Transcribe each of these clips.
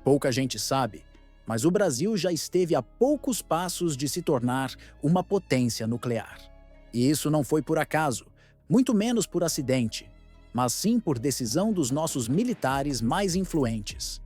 Pouca gente sabe, mas o Brasil já esteve a poucos passos de se tornar uma potência nuclear. E isso não foi por acaso, muito menos por acidente, mas sim por decisão dos nossos militares mais influentes.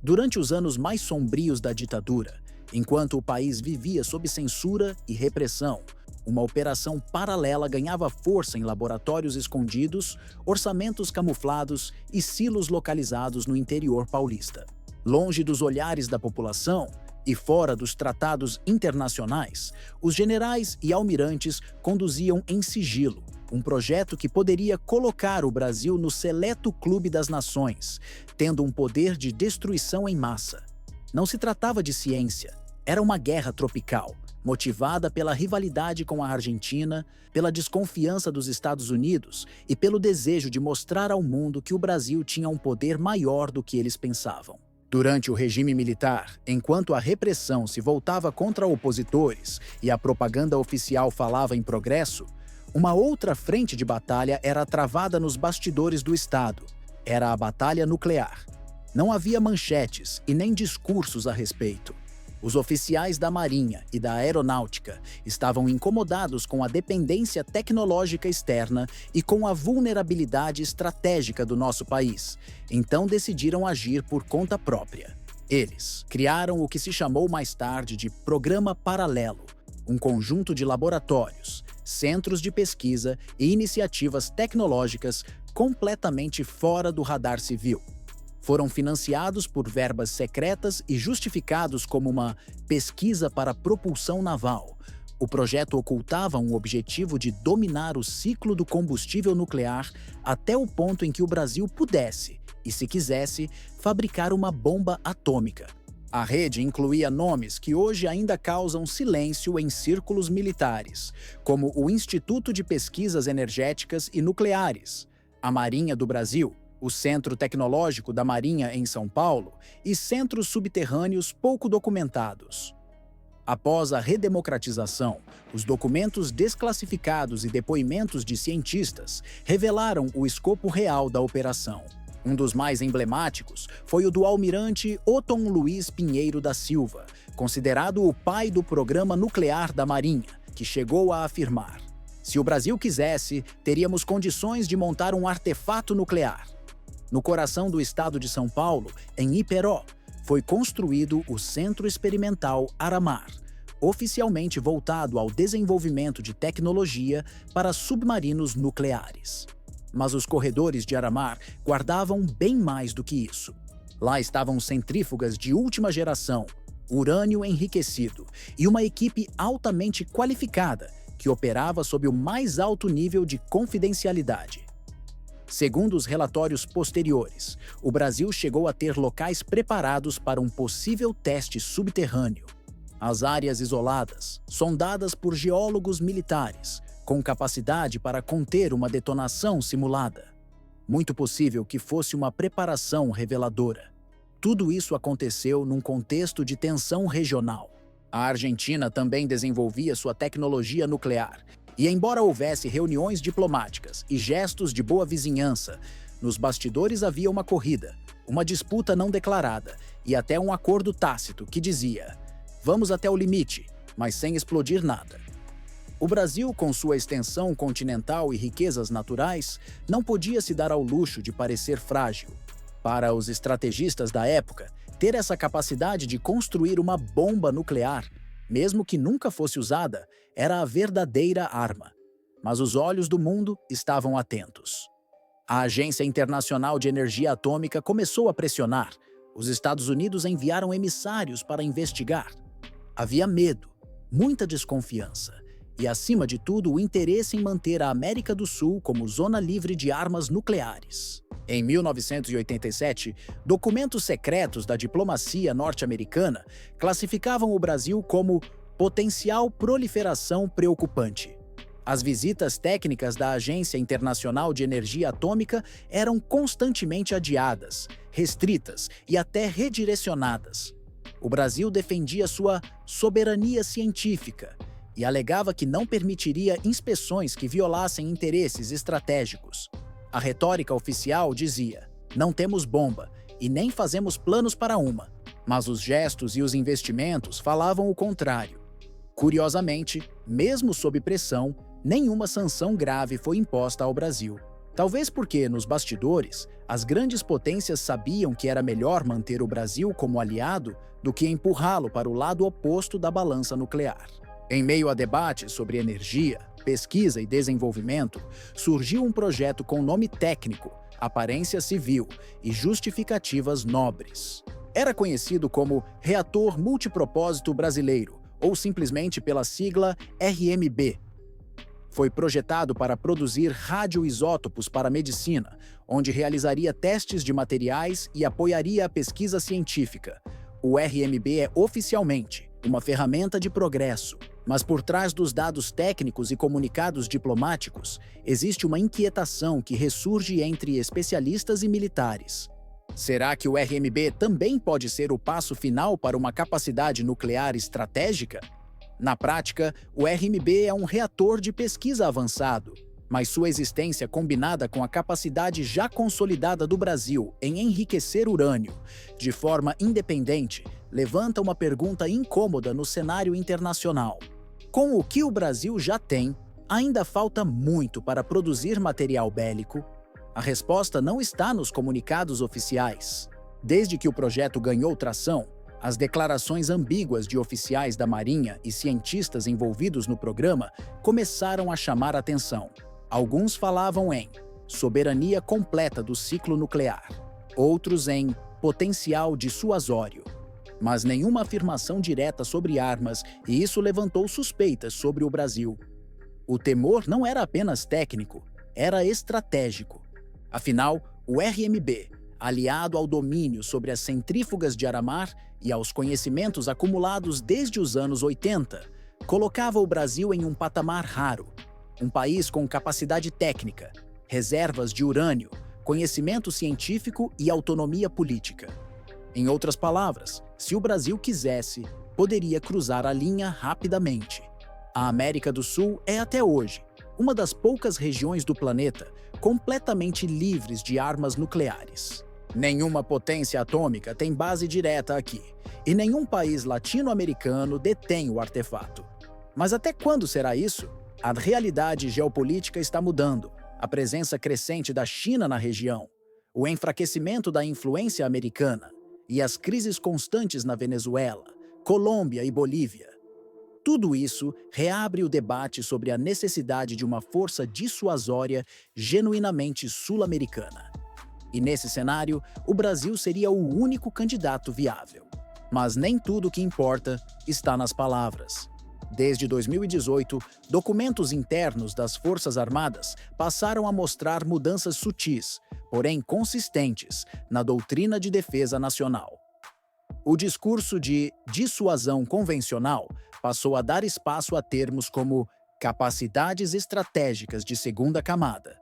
Durante os anos mais sombrios da ditadura, enquanto o país vivia sob censura e repressão, uma operação paralela ganhava força em laboratórios escondidos, orçamentos camuflados e silos localizados no interior paulista. Longe dos olhares da população e fora dos tratados internacionais, os generais e almirantes conduziam em sigilo um projeto que poderia colocar o Brasil no seleto clube das nações, tendo um poder de destruição em massa. Não se tratava de ciência, era uma guerra tropical, motivada pela rivalidade com a Argentina, pela desconfiança dos Estados Unidos e pelo desejo de mostrar ao mundo que o Brasil tinha um poder maior do que eles pensavam. Durante o regime militar, enquanto a repressão se voltava contra opositores e a propaganda oficial falava em progresso, uma outra frente de batalha era travada nos bastidores do Estado. Era a batalha nuclear. Não havia manchetes e nem discursos a respeito. Os oficiais da Marinha e da Aeronáutica estavam incomodados com a dependência tecnológica externa e com a vulnerabilidade estratégica do nosso país, então decidiram agir por conta própria. Eles criaram o que se chamou mais tarde de Programa Paralelo, um conjunto de laboratórios, centros de pesquisa e iniciativas tecnológicas completamente fora do radar civil. Foram financiados por verbas secretas e justificados como uma pesquisa para propulsão naval. O projeto ocultava um objetivo de dominar o ciclo do combustível nuclear até o ponto em que o Brasil pudesse, e se quisesse, fabricar uma bomba atômica. A rede incluía nomes que hoje ainda causam silêncio em círculos militares, como o Instituto de Pesquisas Energéticas e Nucleares, a Marinha do Brasil, o Centro Tecnológico da Marinha em São Paulo e centros subterrâneos pouco documentados. Após a redemocratização, os documentos desclassificados e depoimentos de cientistas revelaram o escopo real da operação. Um dos mais emblemáticos foi o do almirante Otton Luiz Pinheiro da Silva, considerado o pai do programa nuclear da Marinha, que chegou a afirmar: se o Brasil quisesse, teríamos condições de montar um artefato nuclear. No coração do estado de São Paulo, em Iperó, foi construído o Centro Experimental Aramar, oficialmente voltado ao desenvolvimento de tecnologia para submarinos nucleares. Mas os corredores de Aramar guardavam bem mais do que isso. Lá estavam centrífugas de última geração, urânio enriquecido e uma equipe altamente qualificada que operava sob o mais alto nível de confidencialidade. Segundo os relatórios posteriores, o Brasil chegou a ter locais preparados para um possível teste subterrâneo. As áreas isoladas, sondadas por geólogos militares, com capacidade para conter uma detonação simulada. Muito possível que fosse uma preparação reveladora. Tudo isso aconteceu num contexto de tensão regional. A Argentina também desenvolvia sua tecnologia nuclear, e embora houvesse reuniões diplomáticas e gestos de boa vizinhança, nos bastidores havia uma corrida, uma disputa não declarada e até um acordo tácito que dizia: vamos até o limite, mas sem explodir nada. O Brasil, com sua extensão continental e riquezas naturais, não podia se dar ao luxo de parecer frágil. Para os estrategistas da época, ter essa capacidade de construir uma bomba nuclear, mesmo que nunca fosse usada, era a verdadeira arma. Mas os olhos do mundo estavam atentos. A Agência Internacional de Energia Atômica começou a pressionar. Os Estados Unidos enviaram emissários para investigar. Havia medo, muita desconfiança e, acima de tudo, o interesse em manter a América do Sul como zona livre de armas nucleares. Em 1987, documentos secretos da diplomacia norte-americana classificavam o Brasil como potencial proliferação preocupante. As visitas técnicas da Agência Internacional de Energia Atômica eram constantemente adiadas, restritas e até redirecionadas. O Brasil defendia sua soberania científica e alegava que não permitiria inspeções que violassem interesses estratégicos. A retórica oficial dizia: não temos bomba, e nem fazemos planos para uma. Mas os gestos e os investimentos falavam o contrário. Curiosamente, mesmo sob pressão, nenhuma sanção grave foi imposta ao Brasil. Talvez porque, nos bastidores, as grandes potências sabiam que era melhor manter o Brasil como aliado do que empurrá-lo para o lado oposto da balança nuclear. Em meio a debates sobre energia, pesquisa e desenvolvimento, surgiu um projeto com nome técnico, aparência civil e justificativas nobres. Era conhecido como Reator Multipropósito Brasileiro, ou simplesmente pela sigla RMB. Foi projetado para produzir radioisótopos para a medicina, onde realizaria testes de materiais e apoiaria a pesquisa científica. O RMB é oficialmente uma ferramenta de progresso, mas por trás dos dados técnicos e comunicados diplomáticos, existe uma inquietação que ressurge entre especialistas e militares. Será que o RMB também pode ser o passo final para uma capacidade nuclear estratégica? Na prática, o RMB é um reator de pesquisa avançado, mas sua existência combinada com a capacidade já consolidada do Brasil em enriquecer urânio, de forma independente, levanta uma pergunta incômoda no cenário internacional. Com o que o Brasil já tem, ainda falta muito para produzir material bélico? A resposta não está nos comunicados oficiais. Desde que o projeto ganhou tração, as declarações ambíguas de oficiais da Marinha e cientistas envolvidos no programa começaram a chamar atenção. Alguns falavam em soberania completa do ciclo nuclear, outros em potencial dissuasório. Mas nenhuma afirmação direta sobre armas, e isso levantou suspeitas sobre o Brasil. O temor não era apenas técnico, era estratégico. Afinal, o RMB, aliado ao domínio sobre as centrífugas de Aramar e aos conhecimentos acumulados desde os anos 80, colocava o Brasil em um patamar raro. Um país com capacidade técnica, reservas de urânio, conhecimento científico e autonomia política. Em outras palavras, se o Brasil quisesse, poderia cruzar a linha rapidamente. A América do Sul é até hoje uma das poucas regiões do planeta completamente livres de armas nucleares. Nenhuma potência atômica tem base direta aqui, e nenhum país latino-americano detém o artefato. Mas até quando será isso? A realidade geopolítica está mudando. A presença crescente da China na região, o enfraquecimento da influência americana e as crises constantes na Venezuela, Colômbia e Bolívia. Tudo isso reabre o debate sobre a necessidade de uma força dissuasória genuinamente sul-americana. E nesse cenário, o Brasil seria o único candidato viável. Mas nem tudo o que importa está nas palavras. Desde 2018, documentos internos das Forças Armadas passaram a mostrar mudanças sutis, porém consistentes, na doutrina de defesa nacional. O discurso de dissuasão convencional passou a dar espaço a termos como capacidades estratégicas de segunda camada,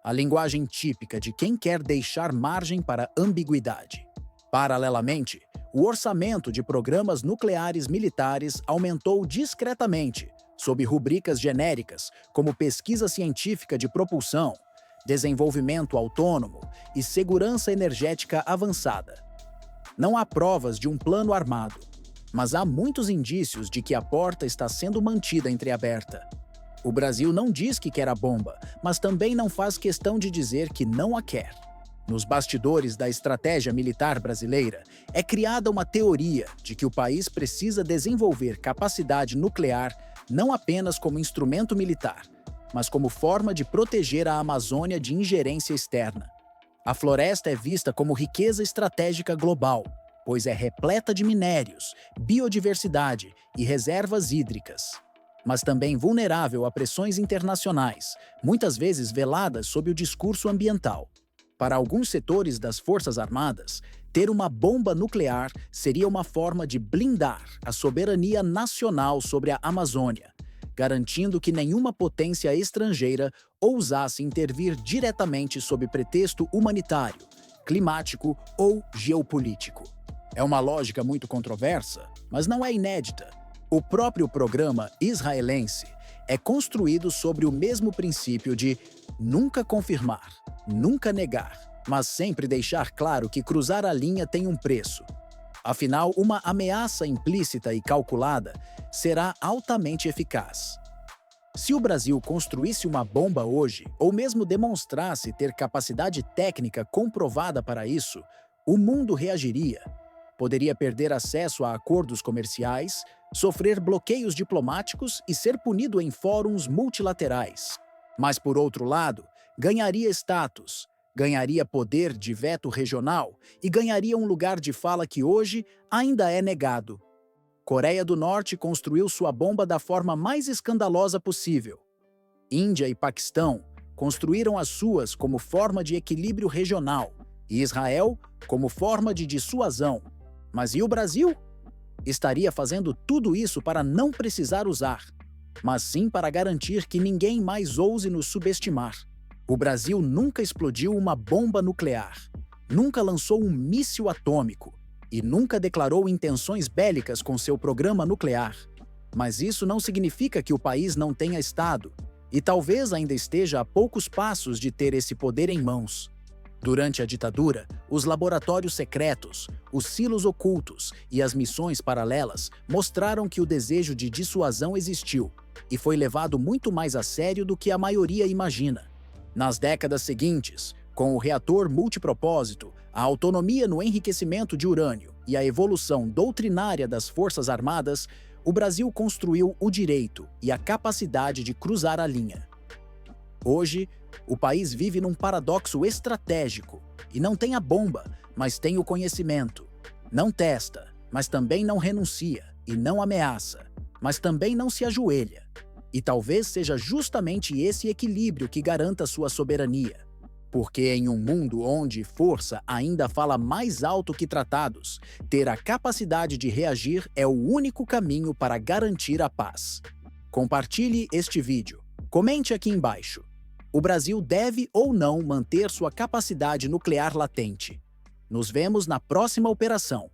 a linguagem típica de quem quer deixar margem para ambiguidade. Paralelamente, o orçamento de programas nucleares militares aumentou discretamente, sob rubricas genéricas como pesquisa científica de propulsão, desenvolvimento autônomo e segurança energética avançada. Não há provas de um plano armado, mas há muitos indícios de que a porta está sendo mantida entreaberta. O Brasil não diz que quer a bomba, mas também não faz questão de dizer que não a quer. Nos bastidores da estratégia militar brasileira, é criada uma teoria de que o país precisa desenvolver capacidade nuclear não apenas como instrumento militar, mas como forma de proteger a Amazônia de ingerência externa. A floresta é vista como riqueza estratégica global, pois é repleta de minérios, biodiversidade e reservas hídricas, mas também vulnerável a pressões internacionais, muitas vezes veladas sob o discurso ambiental. Para alguns setores das Forças Armadas, ter uma bomba nuclear seria uma forma de blindar a soberania nacional sobre a Amazônia, garantindo que nenhuma potência estrangeira ousasse intervir diretamente sob pretexto humanitário, climático ou geopolítico. É uma lógica muito controversa, mas não é inédita. O próprio programa israelense é construído sobre o mesmo princípio de nunca confirmar, nunca negar mas sempre deixar claro que cruzar a linha tem um preço. Afinal, uma ameaça implícita e calculada será altamente eficaz. Se o Brasil construísse uma bomba hoje, ou mesmo demonstrasse ter capacidade técnica comprovada para isso, o mundo reagiria. Poderia perder acesso a acordos comerciais, sofrer bloqueios diplomáticos e ser punido em fóruns multilaterais. Mas, por outro lado, ganharia status, ganharia poder de veto regional e ganharia um lugar de fala que hoje ainda é negado. Coreia do Norte construiu sua bomba da forma mais escandalosa possível. Índia e Paquistão construíram as suas como forma de equilíbrio regional e Israel como forma de dissuasão. Mas e o Brasil? Estaria fazendo tudo isso para não precisar usar, mas sim para garantir que ninguém mais ouse nos subestimar. O Brasil nunca explodiu uma bomba nuclear, nunca lançou um míssil atômico e nunca declarou intenções bélicas com seu programa nuclear. Mas isso não significa que o país não tenha Estado, e talvez ainda esteja a poucos passos de ter esse poder em mãos. Durante a ditadura, os laboratórios secretos, os silos ocultos e as missões paralelas mostraram que o desejo de dissuasão existiu e foi levado muito mais a sério do que a maioria imagina. Nas décadas seguintes, com o reator multipropósito, a autonomia no enriquecimento de urânio e a evolução doutrinária das Forças Armadas, o Brasil construiu o direito e a capacidade de cruzar a linha. Hoje, o país vive num paradoxo estratégico e não tem a bomba, mas tem o conhecimento. Não testa, mas também não renuncia, e não ameaça, mas também não se ajoelha. E talvez seja justamente esse equilíbrio que garanta sua soberania. Porque em um mundo onde força ainda fala mais alto que tratados, ter a capacidade de reagir é o único caminho para garantir a paz. Compartilhe este vídeo. Comente aqui embaixo. O Brasil deve ou não manter sua capacidade nuclear latente? Nos vemos na próxima operação.